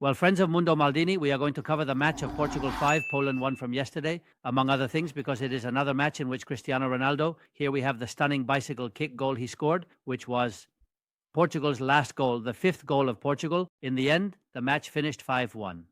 Well, friends of Mundo Maldini, we are going to cover the match of Portugal 5, Poland 1 from yesterday, among other things, because it is another match in which Cristiano Ronaldo, here we have the stunning bicycle kick goal he scored, which was Portugal's last goal, the fifth goal of Portugal. In the end, the match finished 5-1.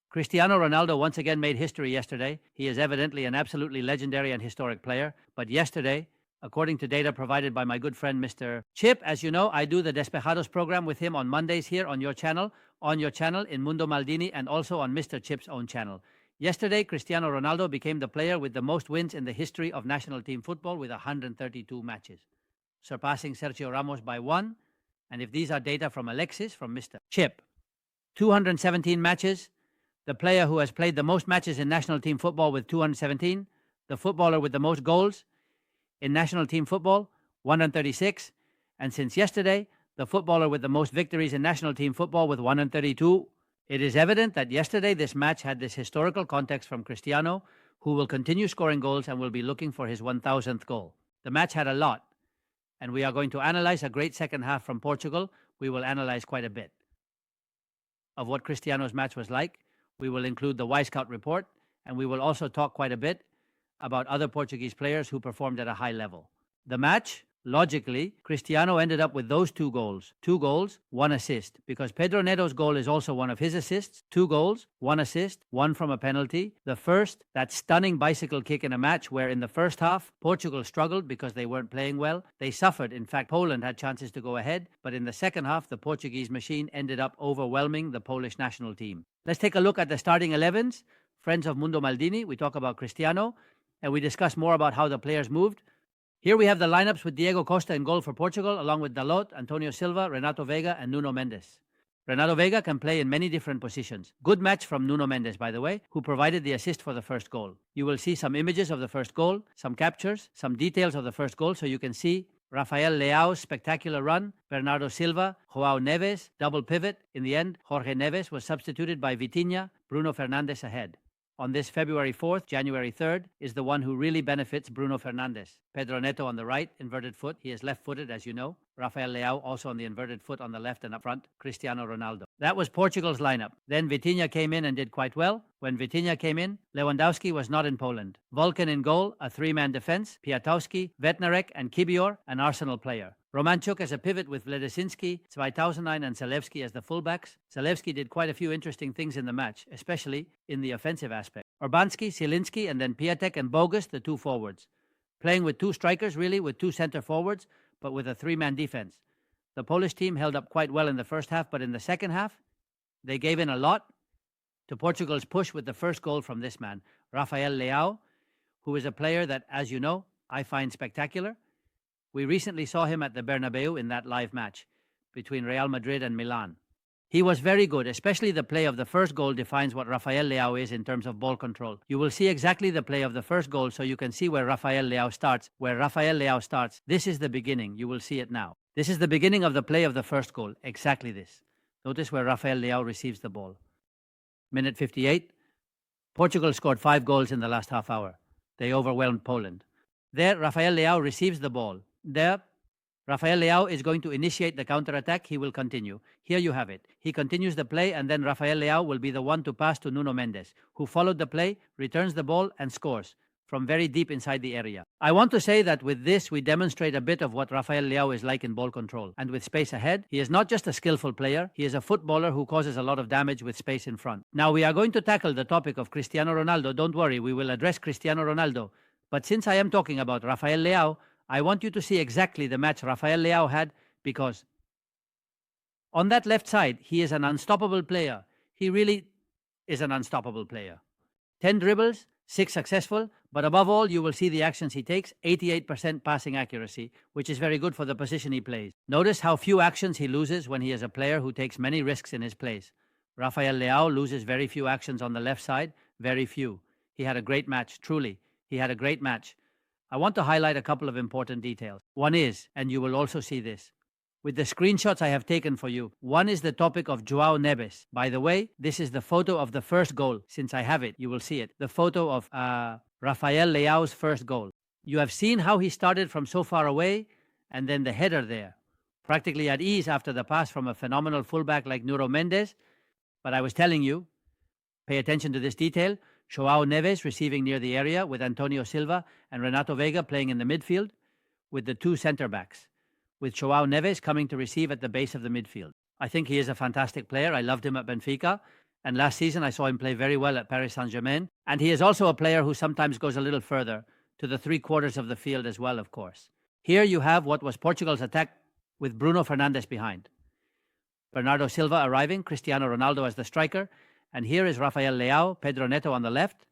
Cristiano Ronaldo once again made history yesterday. He is evidently an absolutely legendary and historic player, but yesterday, according to data provided by my good friend Mr. Chip, as you know, I do the Despejados program with him on Mondays here on your channel in Mundo Maldini, and also on Mr. Chip's own channel. Yesterday, Cristiano Ronaldo became the player with the most wins in the history of national team football with 132 matches, surpassing Sergio Ramos by one. And if these are data from Alexis, from Mr. Chip, 217 matches, the player who has played the most matches in national team football with 217, the footballer with the most goals in national team football, 136, and since yesterday, the footballer with the most victories in national team football with 132. It is evident that yesterday this match had this historical context from Cristiano, who will continue scoring goals and will be looking for his 1,000th goal. The match had a lot, and we are going to analyze a great second half from Portugal. We will analyze quite a bit of what Cristiano's match was like. We will include the Y-Scout report, and we will also talk quite a bit about other Portuguese players who performed at a high level. The match, logically, Cristiano ended up with those two goals, one assist, because Pedro Neto's goal is also one of his assists. 2 goals, 1 assist, 1 from a penalty. The first, that stunning bicycle kick in a match where in the first half, Portugal struggled because they weren't playing well. They suffered. In fact, Poland had chances to go ahead, but in the second half, the Portuguese machine ended up overwhelming the Polish national team. Let's take a look at the starting 11s. Friends of Mundo Maldini, we talk about Cristiano, and we discuss more about how the players moved. Here we have the lineups with Diego Costa in goal for Portugal, along with Dalot, Antonio Silva, Renato Veiga, and Nuno Mendes. Renato Veiga can play in many different positions. Good match from Nuno Mendes, by the way, who provided the assist for the first goal. You will see some images of the first goal, some captures, some details of the first goal, so you can see Rafael Leao's spectacular run, Bernardo Silva, Joao Neves, double pivot. In the end, Jorge Neves was substituted by Vitinha, Bruno Fernandes ahead. On this February 4th, January 3rd, is the one who really benefits Bruno Fernandes. Pedro Neto on the right, inverted foot. He is left-footed, as you know. Rafael Leao also on the inverted foot on the left, and up front, Cristiano Ronaldo. That was Portugal's lineup. Then Vitinha came in and did quite well. When Vitinha came in, Lewandowski was not in Poland. Vulcan in goal, a 3-man defense. Piatowski, Vetnarek, and Kibior, an Arsenal player. Romanchuk as a pivot with Wledesinski, 2009, and Zalewski as the fullbacks. Zalewski did quite a few interesting things in the match, especially in the offensive aspect. Urbanski, Zielinski, and then Piatek and Bogus, the 2 forwards. Playing with 2 strikers, really, with 2 center forwards, but with a 3-man defense. The Polish team held up quite well in the first half, but in the second half, they gave in a lot to Portugal's push with the first goal from this man, Rafael Leao, who is a player that, as you know, I find spectacular. We recently saw him at the Bernabeu in that live match between Real Madrid and Milan. He was very good, especially the play of the first goal defines what Rafael Leao is in terms of ball control. You will see exactly the play of the first goal, so you can see where Rafael Leao starts. This is the beginning. You will see it now. This is the beginning of the play of the first goal. Exactly this. Notice where Rafael Leao receives the ball. Minute 58. Portugal scored 5 goals in the last half hour. They overwhelmed Poland. There, Rafael Leao receives the ball. There, Rafael Leao is going to initiate the counter-attack. He will continue. Here you have it. He continues the play, and then Rafael Leao will be the one to pass to Nuno Mendes, who followed the play, returns the ball, and scores from very deep inside the area. I want to say that with this, we demonstrate a bit of what Rafael Leao is like in ball control. And with space ahead, he is not just a skillful player, he is a footballer who causes a lot of damage with space in front. Now, we are going to tackle the topic of Cristiano Ronaldo. Don't worry, we will address Cristiano Ronaldo. But since I am talking about Rafael Leao, I want you to see exactly the match Rafael Leao had, because on that left side, he is an unstoppable player. He really is an unstoppable player. 10 dribbles, 6 successful, but above all, you will see the actions he takes, 88% passing accuracy, which is very good for the position he plays. Notice how few actions he loses when he is a player who takes many risks in his plays. Rafael Leao loses very few actions on the left side, very few. He had a great match, truly. He had a great match. I want to highlight a couple of important details. One is, and you will also see this, with the screenshots I have taken for you. One is the topic of Joao Neves. By the way, this is the photo of the first goal. Since I have it, you will see it. The photo of Rafael Leao's first goal. You have seen how he started from so far away, and then the header there. Practically at ease after the pass from a phenomenal fullback like Nuno Mendes. But I was telling you, pay attention to this detail. Joao Neves receiving near the area with Antonio Silva and Renato Vega playing in the midfield with the two centre-backs, with Joao Neves coming to receive at the base of the midfield. I think he is a fantastic player. I loved him at Benfica. And last season, I saw him play very well at Paris Saint-Germain. And he is also a player who sometimes goes a little further, to the three-quarters of the field as well, of course. Here you have what was Portugal's attack with Bruno Fernandes behind. Bernardo Silva arriving, Cristiano Ronaldo as the striker. And here is Rafael Leao, Pedro Neto on the left.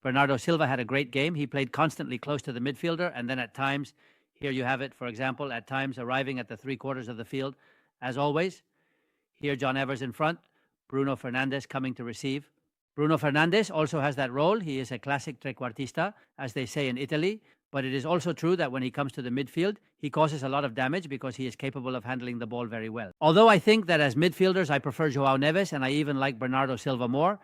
Bernardo Silva had a great game. He played constantly close to the midfielder. And then at times, here you have it, for example, at times arriving at the three-quarters of the field, as always. Here, John Evers in front. Bruno Fernandes coming to receive. Bruno Fernandes also has that role. He is a classic trequartista, as they say in Italy. But it is also true that when he comes to the midfield, he causes a lot of damage because he is capable of handling the ball very well. Although I think that as midfielders, I prefer Joao Neves, and I even like Bernardo Silva more.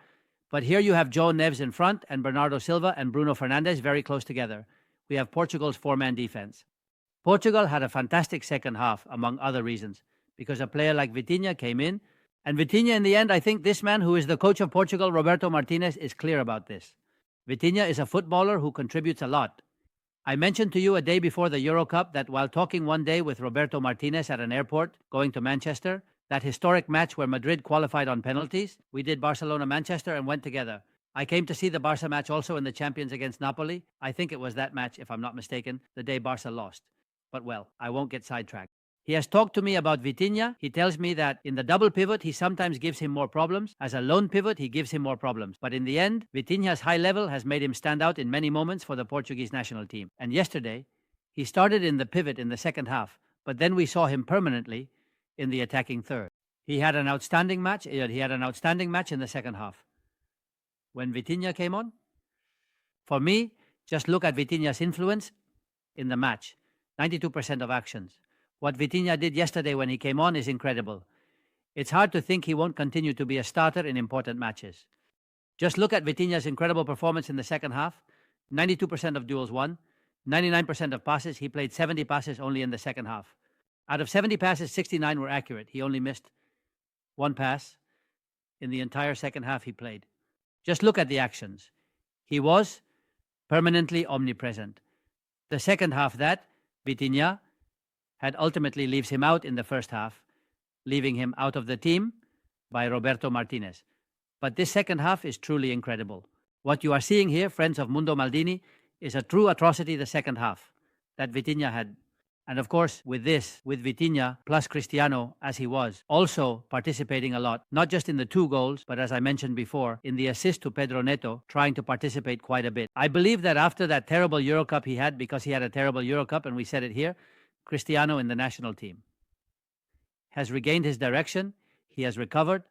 But here you have Joao Neves in front and Bernardo Silva and Bruno Fernandes very close together. We have Portugal's four-man defense. Portugal had a fantastic second half, among other reasons, because a player like Vitinha came in. And Vitinha, in the end, I think this man who is the coach of Portugal, Roberto Martinez, is clear about this. Vitinha is a footballer who contributes a lot. I mentioned to you a day before the Euro Cup that while talking one day with Roberto Martinez at an airport going to Manchester, that historic match where Madrid qualified on penalties, we did Barcelona-Manchester and went together. I came to see the Barca match also in the Champions against Napoli. I think it was that match, if I'm not mistaken, the day Barca lost. But well, I won't get sidetracked. He has talked to me about Vitinha. He tells me that in the double pivot, he sometimes gives him more problems. As a lone pivot, he gives him more problems. But in the end, Vitinha's high level has made him stand out in many moments for the Portuguese national team. And yesterday, he started in the pivot in the second half, but then we saw him permanently in the attacking third. He had an outstanding match. He had an outstanding match in the second half. When Vitinha came on, for me, just look at Vitinha's influence in the match. 92% of actions. What Vitinha did yesterday when he came on is incredible. It's hard to think he won't continue to be a starter in important matches. Just look at Vitinha's incredible performance in the second half. 92% of duels won, 99% of passes. He played 70 passes only in the second half. Out of 70 passes, 69 were accurate. He only missed one pass in the entire second half he played. Just look at the actions. He was permanently omnipresent. The second half that, Vitinha had ultimately leaves him out in the first half, leaving him out of the team by Roberto Martinez. But this second half is truly incredible. What you are seeing here, friends of Mundo Maldini, is a true atrocity the second half that Vitinha had. And of course, with Vitinha plus Cristiano as he was, also participating a lot, not just in the 2 goals, but as I mentioned before, in the assist to Pedro Neto, trying to participate quite a bit. I believe that after that terrible Euro Cup he had, because he had a terrible Euro Cup, and we said it here, Cristiano in the national team has regained his direction, he has recovered,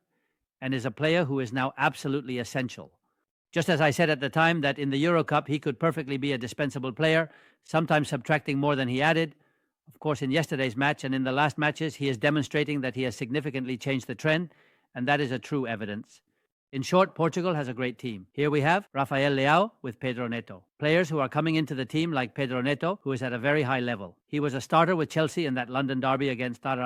and is a player who is now absolutely essential. Just as I said at the time that in the Euro Cup he could perfectly be a dispensable player, sometimes subtracting more than he added. Of course, in yesterday's match and in the last matches, he is demonstrating that he has significantly changed the trend, and that is a true evidence. In short, Portugal has a great team. Here we have Rafael Leao with Pedro Neto. Players who are coming into the team like Pedro Neto, who is at a very high level. He was a starter with Chelsea in that London derby against Arsenal,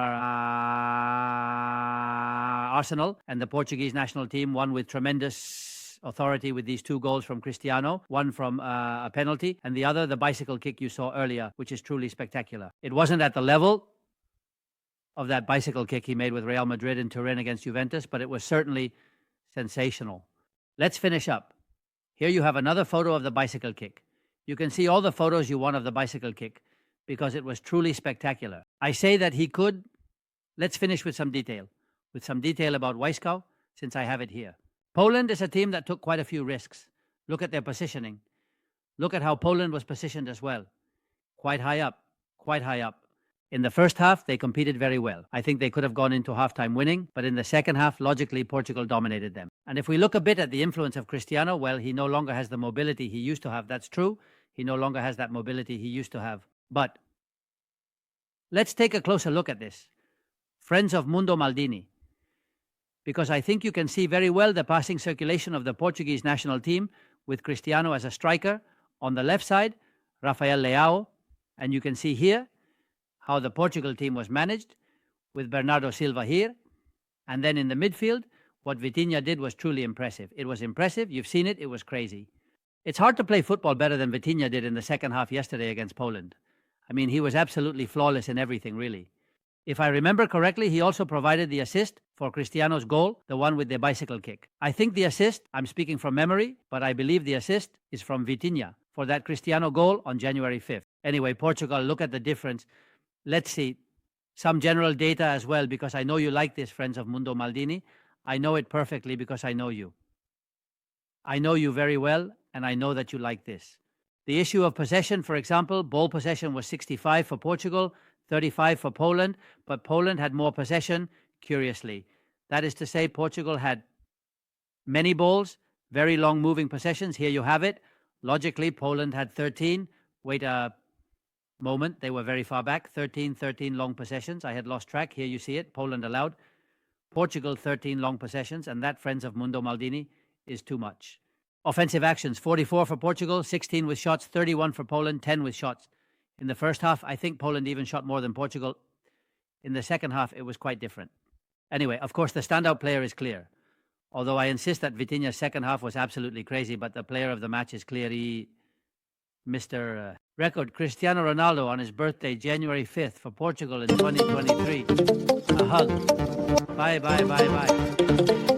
and the Portuguese national team won with tremendous authority with these 2 goals from Cristiano, one from a penalty, and the other, the bicycle kick you saw earlier, which is truly spectacular. It wasn't at the level of that bicycle kick he made with Real Madrid in Turin against Juventus, but it was certainly sensational. Let's finish up. Here you have another photo of the bicycle kick. You can see all the photos you want of the bicycle kick because it was truly spectacular. I say that he could. Let's finish with some detail about Wyscow, since I have it here. Poland is a team that took quite a few risks. Look at their positioning. Look at how Poland was positioned as well. Quite high up. In the first half, they competed very well. I think they could have gone into halftime winning, but in the second half, logically, Portugal dominated them. And if we look a bit at the influence of Cristiano, well, he no longer has the mobility he used to have. That's true. He no longer has that mobility he used to have. But let's take a closer look at this. Friends of Mundo Maldini. Because I think you can see very well the passing circulation of the Portuguese national team with Cristiano as a striker. On the left side, Rafael Leao. And you can see here how the Portugal team was managed with Bernardo Silva here. And then in the midfield, What Vitinha did was truly impressive. It was impressive. You've seen it. It was crazy. It's hard to play football better than Vitinha did in the second half yesterday against Poland. I mean, he was absolutely flawless in everything, really. If I remember correctly, he also provided the assist for Cristiano's goal, the one with the bicycle kick. I think the assist, I'm speaking from memory, but I believe the assist is from Vitinha for that Cristiano goal on January 5th. Anyway, Portugal, look at the difference. Let's see some general data as well, because I know you like this, friends of Mundo Maldini. I know it perfectly because I know you. I know you very well, and I know that you like this. The issue of possession, for example, ball possession was 65 for Portugal, 35 for Poland, but Poland had more possession, curiously. That is to say, Portugal had many balls, very long moving possessions. Here you have it. Logically, Poland had 13. Wait a moment, they were very far back. 13 long possessions. I had lost track. Here you see it. Poland allowed. Portugal, 13 long possessions, and that, friends of Mundo Maldini, is too much. Offensive actions, 44 for Portugal, 16 with shots, 31 for Poland, 10 with shots. In the first half, I think Poland even shot more than Portugal. In the second half, it was quite different. Anyway, of course, the standout player is clear. Although I insist that Vitinha's second half was absolutely crazy, but the player of the match is clearly Mr. Record Cristiano Ronaldo on his birthday, January 5th, for Portugal in 2023. A hug. Bye, bye, bye, bye.